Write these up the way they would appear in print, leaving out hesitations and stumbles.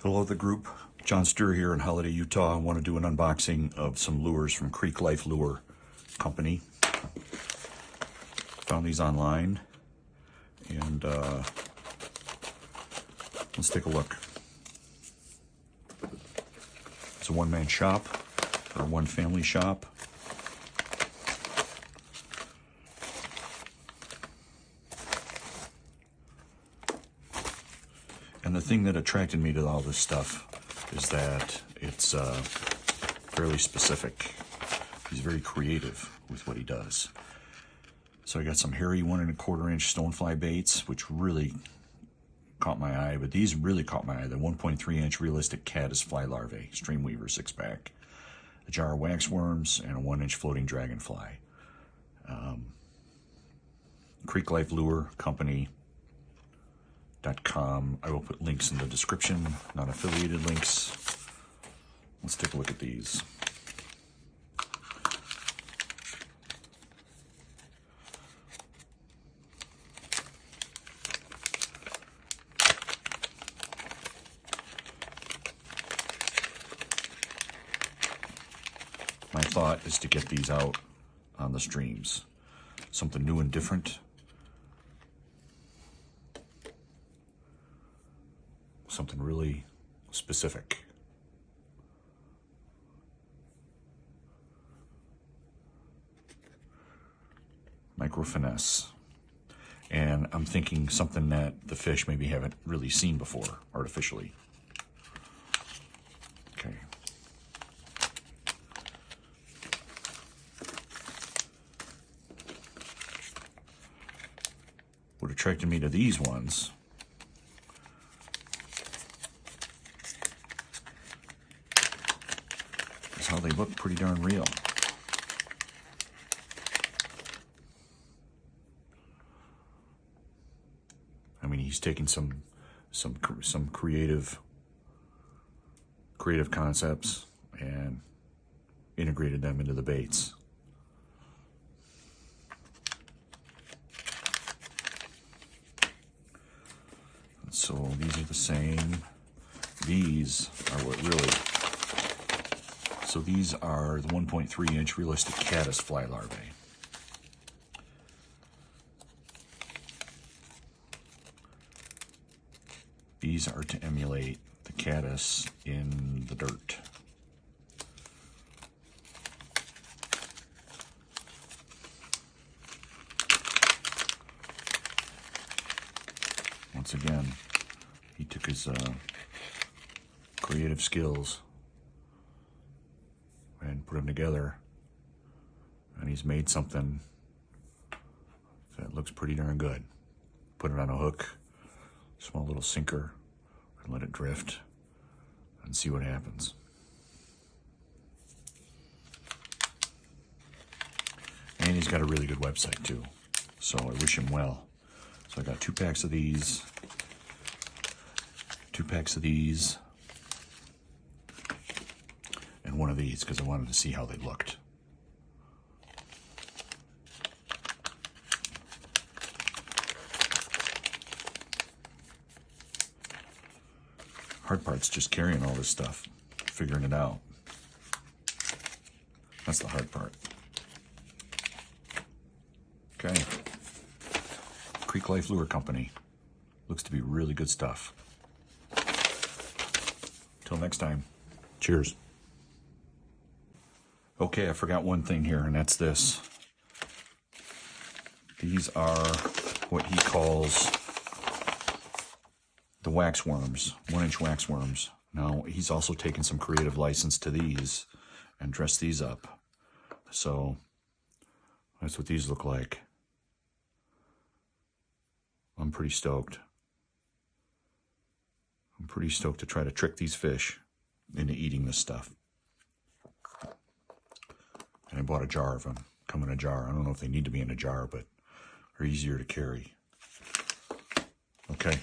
Hello, the group. John Sturr here in Holiday, Utah. I want to do an unboxing of some lures from Creek Life Lure Company. Found these online, and let's take a look. It's a one-man shop, or a one-family shop. And the thing that attracted me to all this stuff is that it's fairly specific. He's very creative with what he does. So I got some hairy 1 1/4 inch stonefly baits, which really caught my eye, but these really caught my eye. The 1.3 inch realistic caddis fly larvae, Streamweaver 6-pack, a jar of wax worms, and a 1 inch floating dragonfly. Creek Life Lure Company. .com. I will put links in the description, not affiliated links. Let's take a look at these. My thought is to get these out on the streams. Something new and different. Something really specific. Micro finesse. And I'm thinking something that the fish maybe haven't really seen before artificially. Okay. What attracted me to these ones how they look pretty darn real. I mean, he's taking some creative concepts and integrated them into the baits. So these are the same. These are what really. So these are the 1.3 inch realistic caddis fly larvae. These are to emulate the caddis in the dirt. Once again, he took his creative skills and put them together, and he's made something that looks pretty darn good. Put it on a hook, small little sinker, and let it drift and see what happens. And he's got a really good website too, so I wish him well. So I got 2 packs of these, 2 packs of these, and 1 of these because I wanted to see how they looked. Hard part's just carrying all this stuff, figuring it out. That's the hard part. Okay. Creek Life Lure Company. Looks to be really good stuff. Till next time. Cheers. Okay, I forgot one thing here, and that's this. These are what he calls the wax worms, 1 inch wax worms. Now, he's also taken some creative license to these and dressed these up. So, that's what these look like. I'm pretty stoked. I'm pretty stoked to try to trick these fish into eating this stuff. And I bought a jar of them. Come in a jar. I don't know if they need to be in a jar, but they're easier to carry. Okay.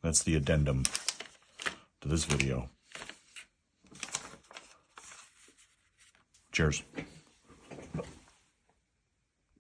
That's the addendum to this video. Cheers.